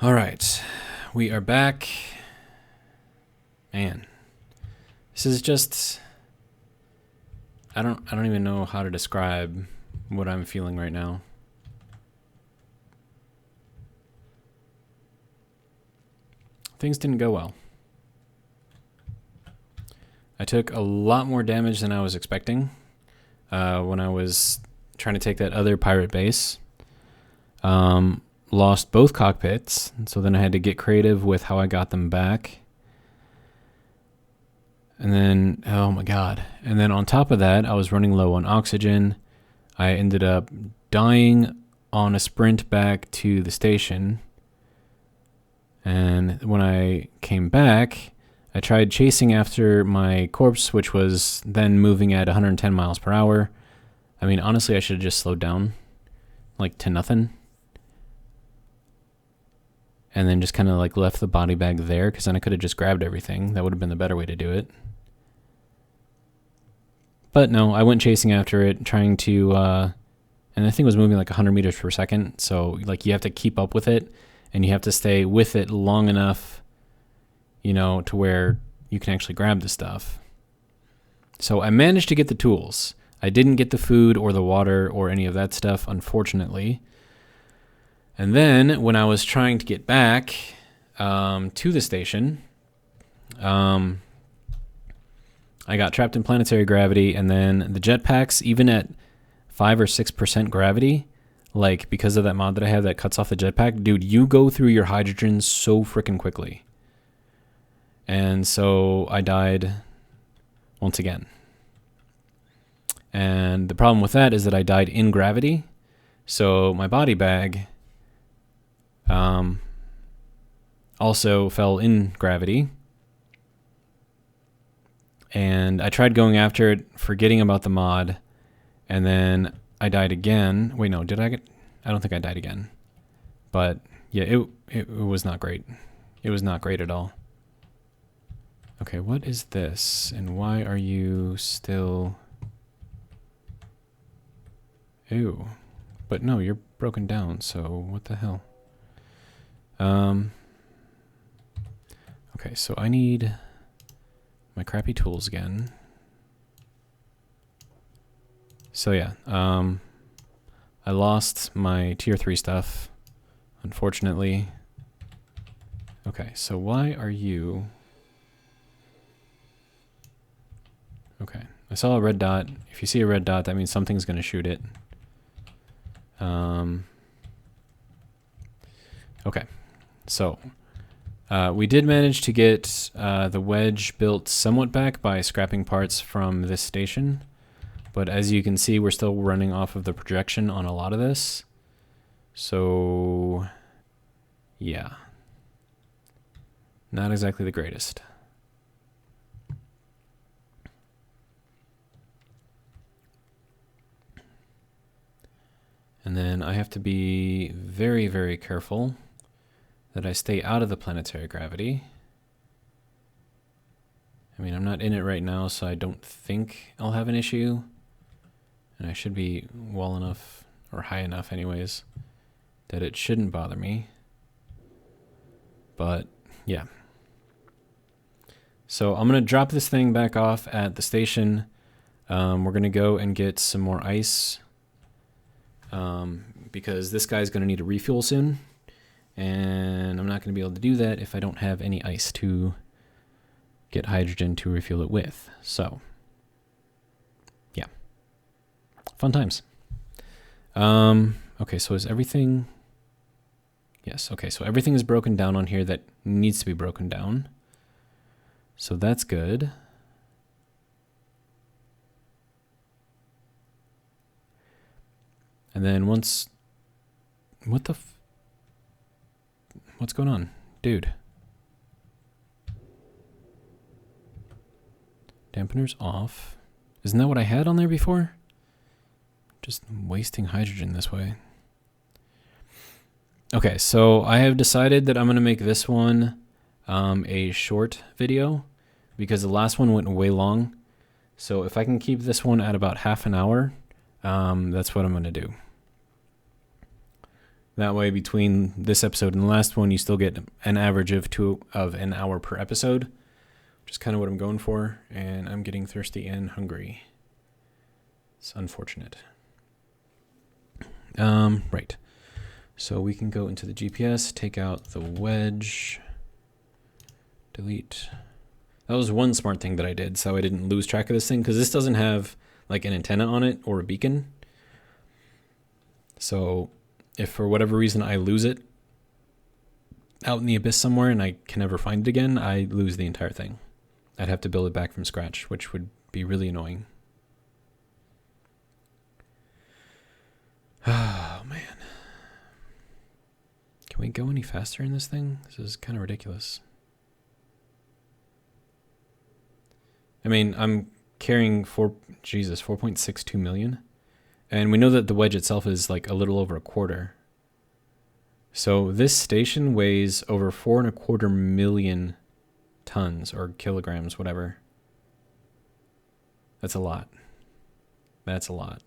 All right, we are back. Man, this is just I don't even know how to describe what I'm feeling right now. Things didn't go well. I took a lot more damage than I was expecting when I was trying to take that other pirate base. Lost both cockpits, so then I had to get creative with how I got them back. And then, oh my god. And then on top of that, I was running low on oxygen. I ended up dying on a sprint back to the station. And when I came back, I tried chasing after my corpse, which was then moving at 110 miles per hour. I mean, honestly, I should have just slowed down, like to nothing. And then just kind of like left the body bag there, because then I could have just grabbed everything. That would have been the better way to do it. But no, I went chasing after it, trying to, and the thing was moving like 100 meters per second. So like you have to keep up with it, and you have to stay with it long enough, you know, to where you can actually grab the stuff. So I managed to get the tools. I didn't get the food or the water or any of that stuff, unfortunately. And then when I was trying to get back to the station, I got trapped in planetary gravity, and then the jetpacks, even at 5 or 6% gravity, like because of that mod that I have that cuts off the jetpack, dude, you go through your hydrogen so freaking quickly. And so I died once again. And the problem with that is that I died in gravity. So my body bag also fell in gravity. And I tried going after it, forgetting about the mod, and then I died again. Wait, no, did I get... I don't think I died again. But yeah, it was not great. It was not great at all. Okay, what is this? And why are you still... Ew. But no, you're broken down, so what the hell? Okay, so I need my crappy tools again. So yeah, I lost my tier 3 stuff, unfortunately. Okay, so why are you... Okay, I saw a red dot. If you see a red dot, that means something's going to shoot it. Okay, so we did manage to get the wedge built somewhat back by scrapping parts from this station. But as you can see, we're still running off of the projection on a lot of this. So, yeah. Not exactly the greatest. And then I have to be very, very careful that I stay out of the planetary gravity. I mean, I'm not in it right now, so I don't think I'll have an issue. And I should be well enough, or high enough anyways, that it shouldn't bother me. But, yeah. So I'm going to drop this thing back off at the station. We're going to go and get some more ice. Because this guy's going to need a refuel soon. And I'm not going to be able to do that if I don't have any ice to get hydrogen to refuel it with. So, yeah. Fun times. Okay, so is everything... Yes, okay, so everything is broken down on here that needs to be broken down. So that's good. And then once... What the... What's going on? Dude. Dampener's off. Isn't that what I had on there before? Just wasting hydrogen this way. Okay, so I have decided that I'm going to make this one a short video because the last one went way long. So if I can keep this one at about half an hour, that's what I'm going to do. That way, between this episode and the last one, you still get an average of an hour per episode, which is kind of what I'm going for. And I'm getting thirsty and hungry. It's unfortunate. Right. So we can go into the GPS, take out the wedge, delete. That was one smart thing that I did, so I didn't lose track of this thing, because this doesn't have like an antenna on it or a beacon. So if for whatever reason I lose it out in the abyss somewhere and I can never find it again, I lose the entire thing. I'd have to build it back from scratch, which would be really annoying. Oh, man. Can we go any faster in this thing? This is kind of ridiculous. I mean, I'm carrying 4.62 million. And we know that the wedge itself is like a little over a quarter. So this station weighs over 4.25 million tons or kilograms, whatever. That's a lot. That's a lot.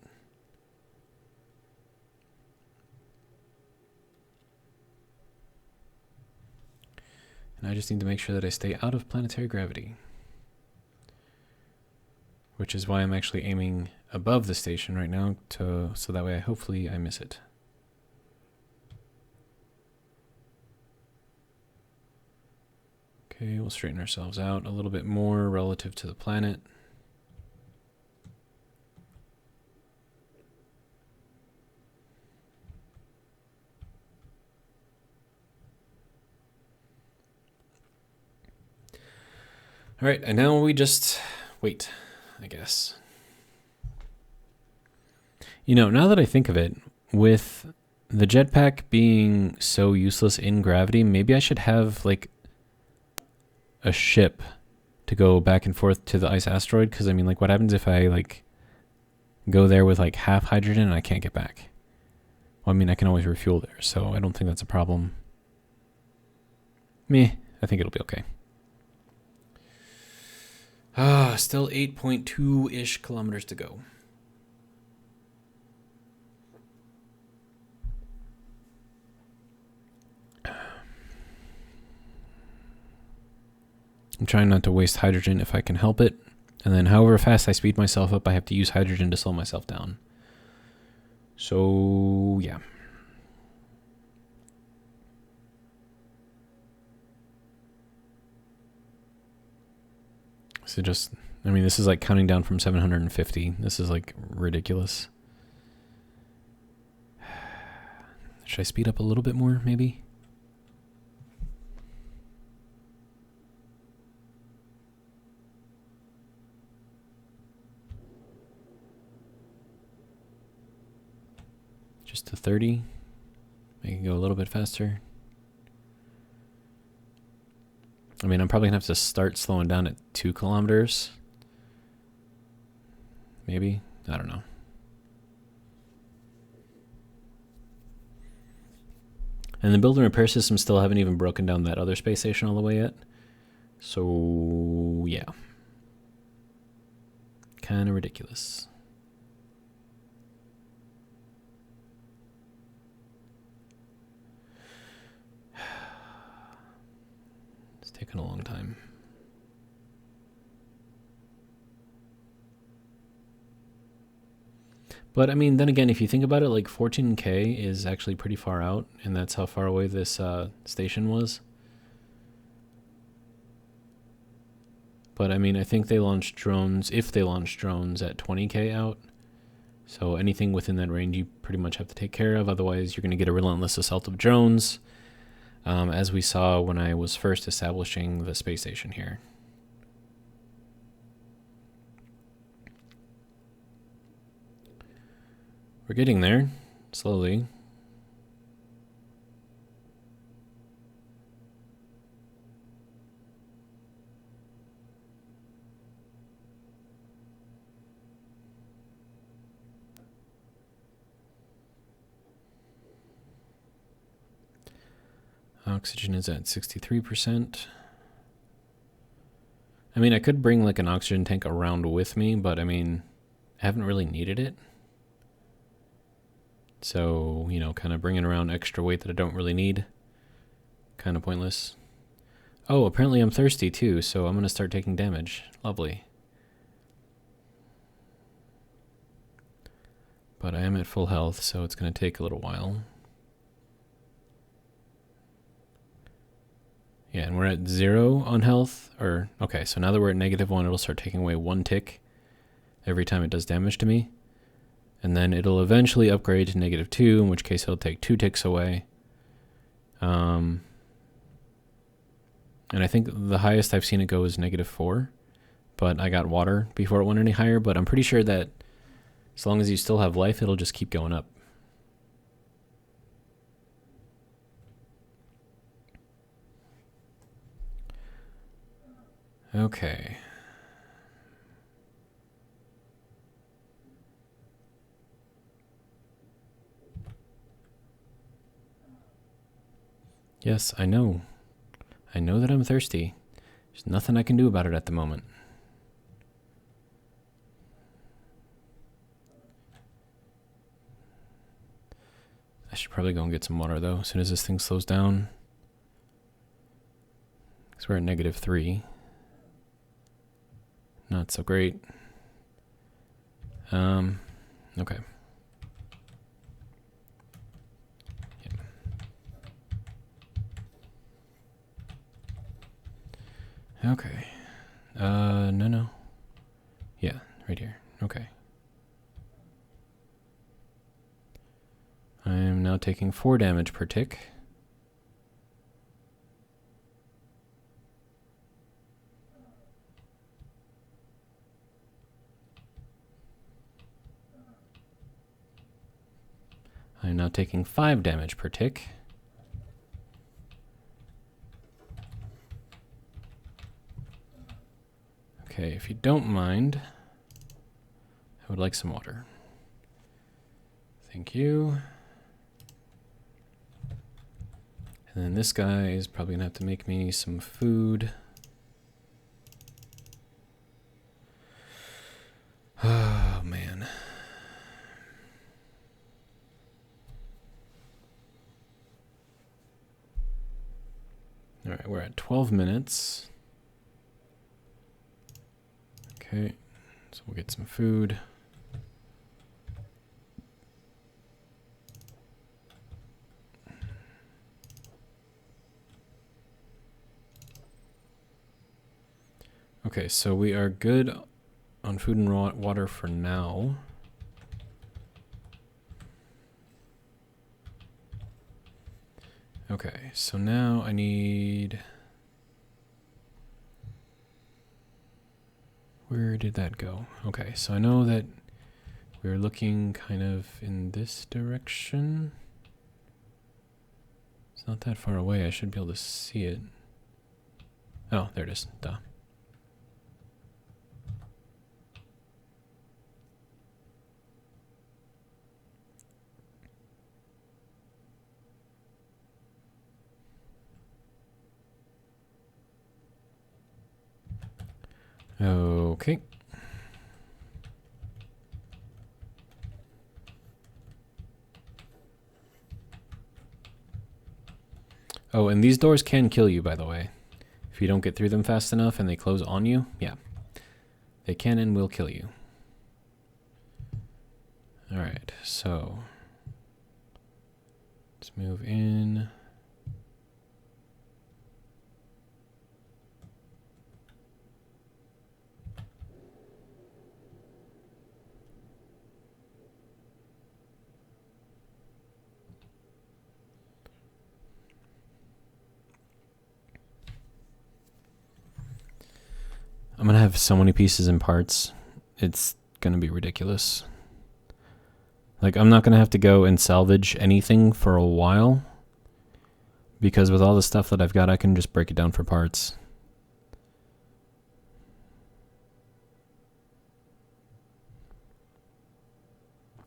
And I just need to make sure that I stay out of planetary gravity. Which is why I'm actually aiming above the station right now, so that way hopefully I miss it. Okay, we'll straighten ourselves out a little bit more relative to the planet. All right, and now we just wait, I guess. You know, now that I think of it, with the jetpack being so useless in gravity, maybe I should have like a ship to go back and forth to the ice asteroid. Because I mean, like, what happens if I like go there with like half hydrogen and I can't get back? Well, I mean, I can always refuel there, so I don't think that's a problem. Meh, I think it'll be okay. Still 8.2-ish kilometers to go. I'm trying not to waste hydrogen if I can help it. And then however fast I speed myself up, I have to use hydrogen to slow myself down. So, yeah. So just, I mean, this is like counting down from 750. This is like ridiculous. Should I speed up a little bit more, maybe? Just to 30. Make it go a little bit faster. I mean, I'm probably gonna have to start slowing down at 2 kilometers. Maybe. I don't know. And the build and repair systems still haven't even broken down that other space station all the way yet. So, yeah. Kind of ridiculous. It's taken a long time. But I mean, then again, if you think about it, like 14K is actually pretty far out, and that's how far away this station was. But I mean, I think they launched drones, if they launched drones at 20K out. So anything within that range you pretty much have to take care of, otherwise you're going to get a relentless assault of drones, as we saw when I was first establishing the space station here. We're getting there, slowly. Oxygen is at 63%. I mean, I could bring like an oxygen tank around with me, but I mean, I haven't really needed it. So, you know, kind of bringing around extra weight that I don't really need. Kind of pointless. Oh, apparently I'm thirsty too, so I'm going to start taking damage. Lovely. But I am at full health, so it's going to take a little while. Yeah, and we're at 0 on health. Okay, so now that we're at -1, it'll start taking away 1 tick every time it does damage to me. And then it'll eventually upgrade to -2, in which case it'll take 2 ticks away. And I think the highest I've seen it go is -4. But I got water before it went any higher. But I'm pretty sure that as long as you still have life, it'll just keep going up. Okay. Yes, I know. I know that I'm thirsty. There's nothing I can do about it at the moment. I should probably go and get some water, though, as soon as this thing slows down. Because we're at -3. Not so great. Okay. Yep. Okay. No. Yeah, right here. Okay. I am now taking 4 damage per tick. I am now taking 5 damage per tick. Okay, if you don't mind, I would like some water. Thank you. And then this guy is probably gonna have to make me some food. Oh, man. All right, we're at 12 minutes. Okay, so we'll get some food. Okay, so we are good on food and water for now. Okay, so now I need... Where did that go? Okay, so I know that we're looking kind of in this direction. It's not that far away. I should be able to see it. Oh, there it is. Duh. Okay. Oh, and these doors can kill you, by the way. If you don't get through them fast enough and they close on you, yeah. They can and will kill you. Alright, so... let's move in... I'm gonna have so many pieces and parts. It's gonna be ridiculous. Like, I'm not gonna have to go and salvage anything for a while. Because with all the stuff that I've got, I can just break it down for parts.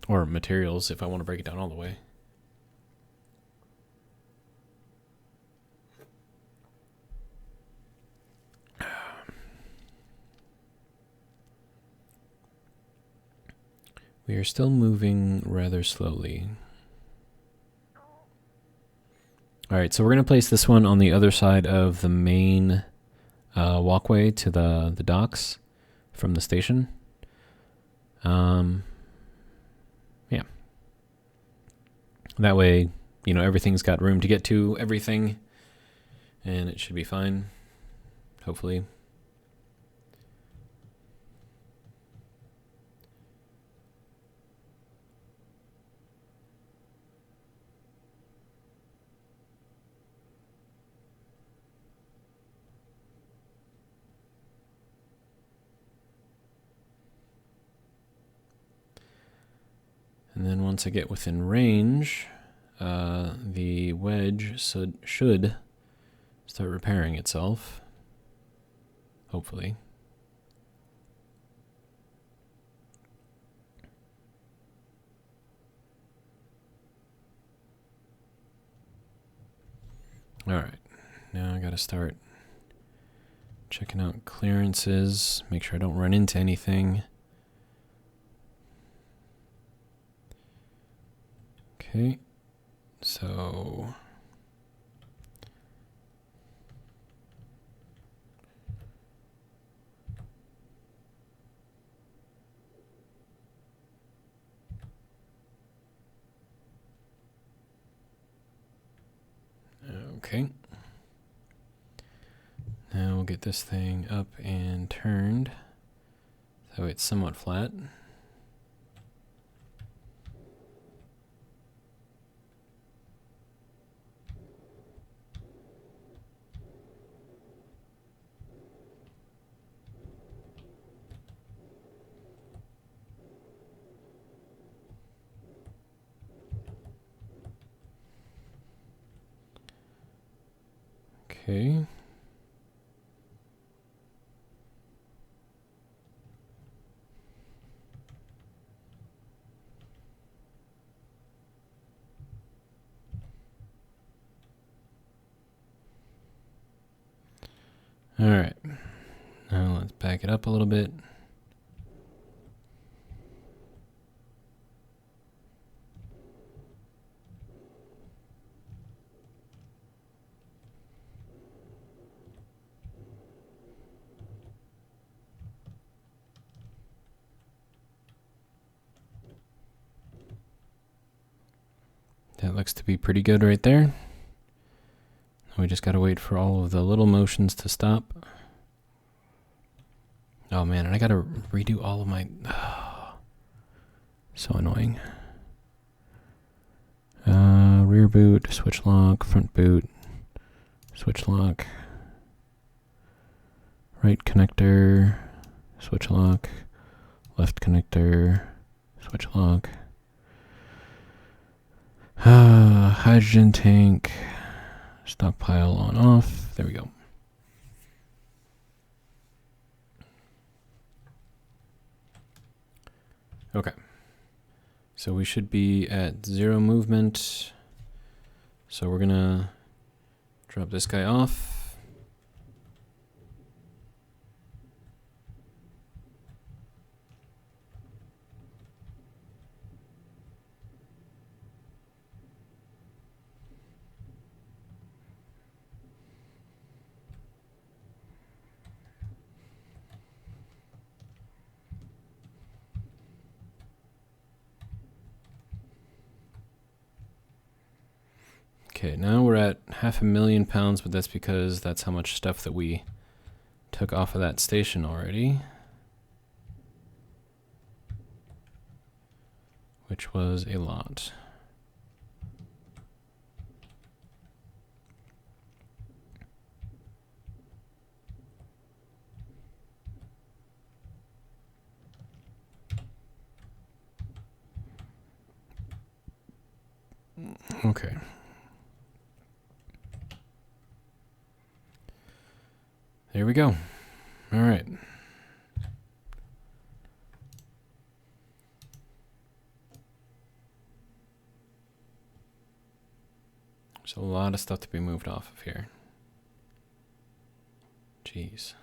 Or materials, if I want to break it down all the way. We are still moving rather slowly. All right, so we're going to place this one on the other side of the main walkway to the docks from the station. Yeah. That way, you know, everything's got room to get to everything, and it should be fine, hopefully. And then once I get within range, the wedge should start repairing itself, hopefully. All right, now I gotta start checking out clearances, make sure I don't run into anything. Okay, so okay. Now we'll get this thing up and turned so it's somewhat flat. Okay. All right. Now let's back it up a little bit. That looks to be pretty good right there. We just gotta wait for all of the little motions to stop. Oh man, and I gotta redo all of my... so annoying. Rear boot, switch lock, front boot, switch lock, right connector, switch lock, left connector, switch lock, hydrogen tank, stockpile on off. There we go. Okay. So we should be at 0 movement. So we're gonna drop this guy off. Okay, now we're at 500,000 pounds, but that's because that's how much stuff that we took off of that station already. Which was a lot. Okay. There we go. All right. There's a lot of stuff to be moved off of here. Jeez.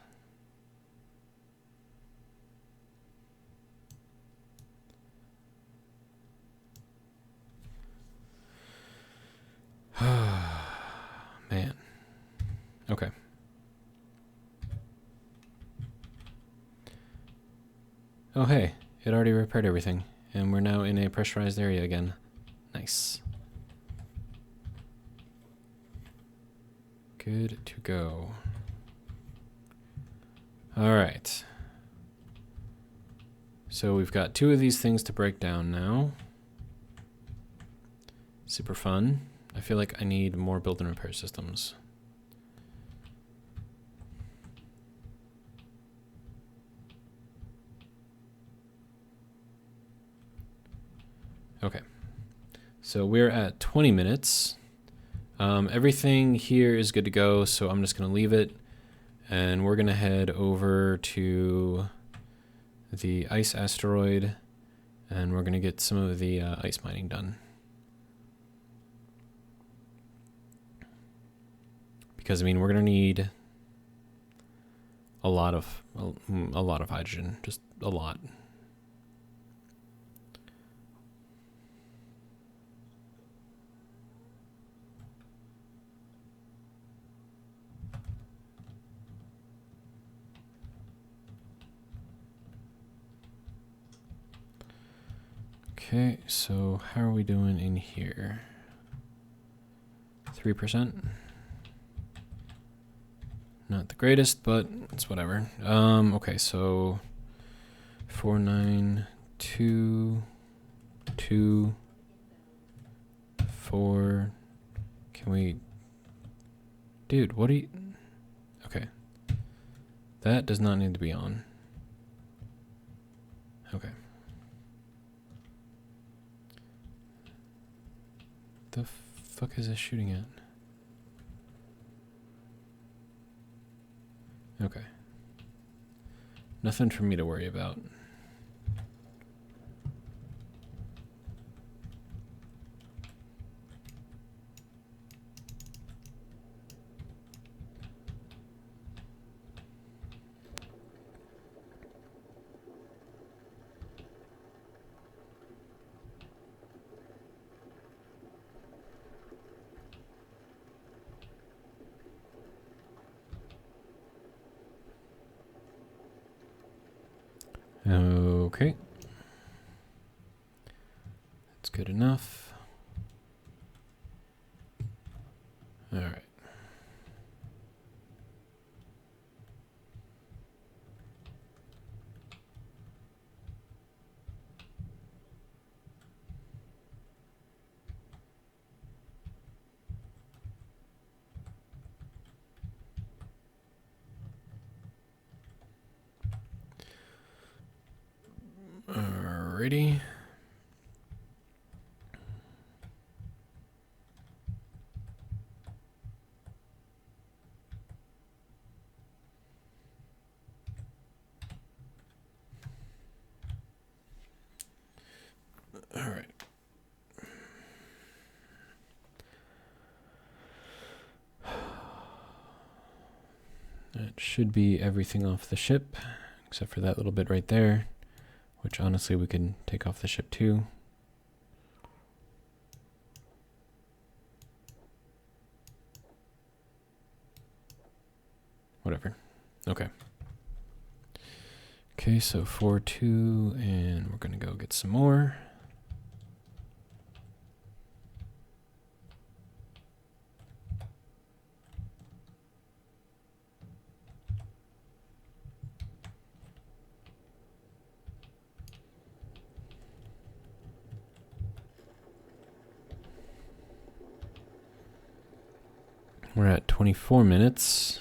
Oh hey, it already repaired everything, and we're now in a pressurized area again. Nice. Good to go. Alright. So we've got 2 of these things to break down now. Super fun. I feel like I need more build and repair systems. Okay. So we're at 20 minutes. Everything here is good to go, so I'm just going to leave it. And we're going to head over to the ice asteroid, and we're going to get some of the ice mining done. Because, I mean, we're going to need a lot of hydrogen, just a lot. Okay, so how are we doing in here? 3%. Not the greatest, but it's whatever. Okay, so 4922 Can we, dude, what do you, okay. That does not need to be on. Okay. The fuck is this shooting at? Okay. Nothing for me to worry about. Okay. That's good enough. All right. Alrighty. All right. That should be everything off the ship, except for that little bit right there, which honestly we could take off the ship too. Whatever. Okay. Okay, so 4-2, and we're gonna go get some more. We're at 24 minutes.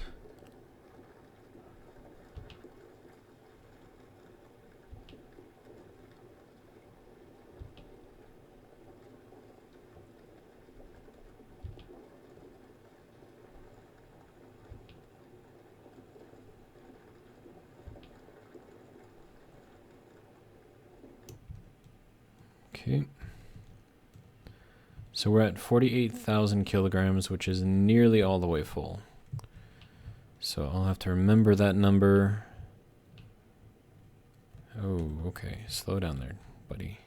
Okay. So we're at 48,000 kilograms, which is nearly all the way full. So I'll have to remember that number. Oh, okay. Slow down there, buddy.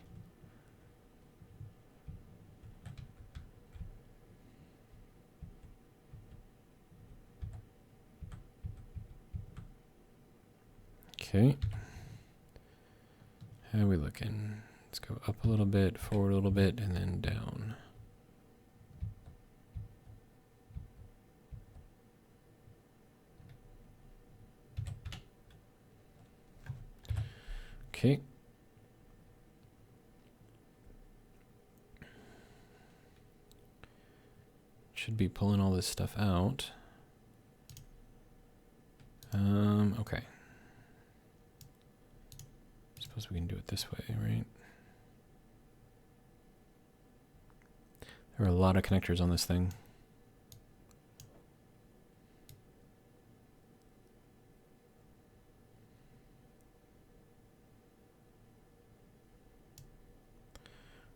Okay. How are we looking? Let's go up a little bit, forward a little bit, and then down. Okay. Should be pulling all this stuff out. Okay. Suppose we can do it this way, right? There are a lot of connectors on this thing.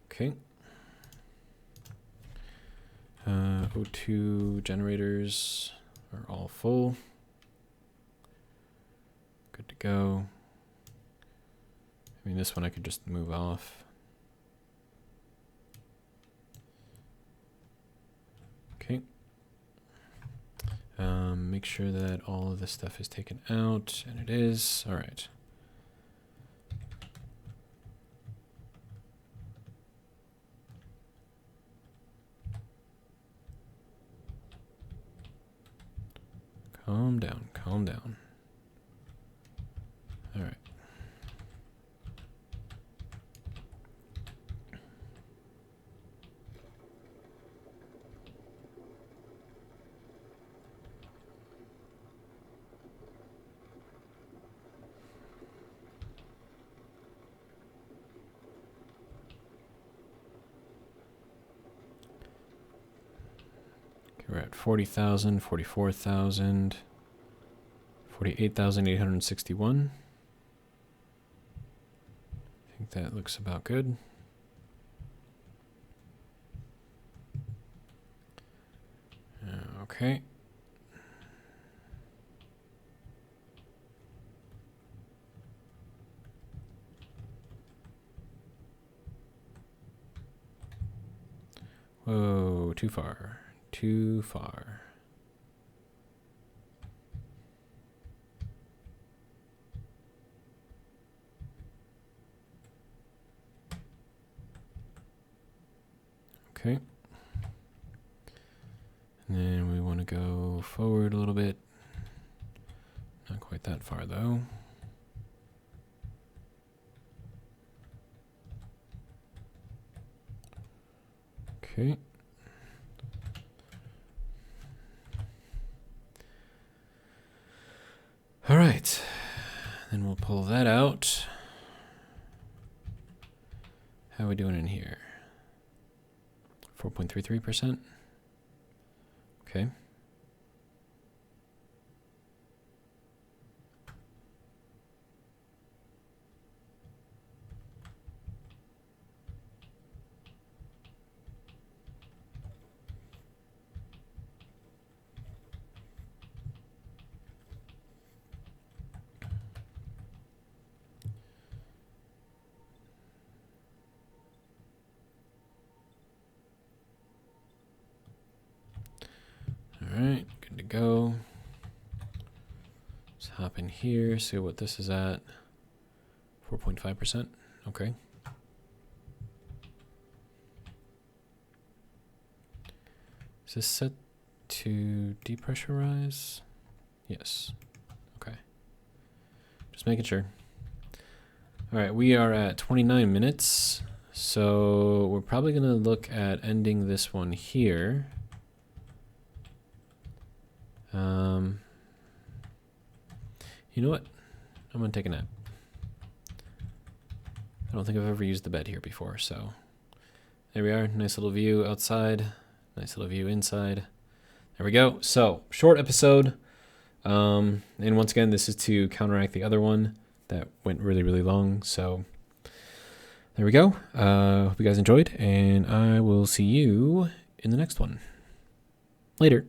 Okay. O2 generators are all full. Good to go. I mean, this one I could just move off. Okay. Make sure that all of this stuff is taken out, and it is. All right. Calm down, calm down. All right. We're at 40,000, 44,000, 48,861. I think that looks about good. Okay. Whoa, too far. Too far. Okay. And then we want to go forward a little bit. Not quite that far though. Okay. All right, then we'll pull that out. How are we doing in here? 4.33%. Okay. All right, good to go. Let's hop in here, see what this is at. 4.5%. Okay. Is this set to depressurize? Yes. Okay. Just making sure. All right, we are at 29 minutes. So we're probably going to look at ending this one here. You know what? I'm going to take a nap. I don't think I've ever used the bed here before, so there we are. Nice little view outside. Nice little view inside. There we go. So, short episode. And once again, this is to counteract the other one that went really, really long. So, there we go. Hope you guys enjoyed, and I will see you in the next one. Later.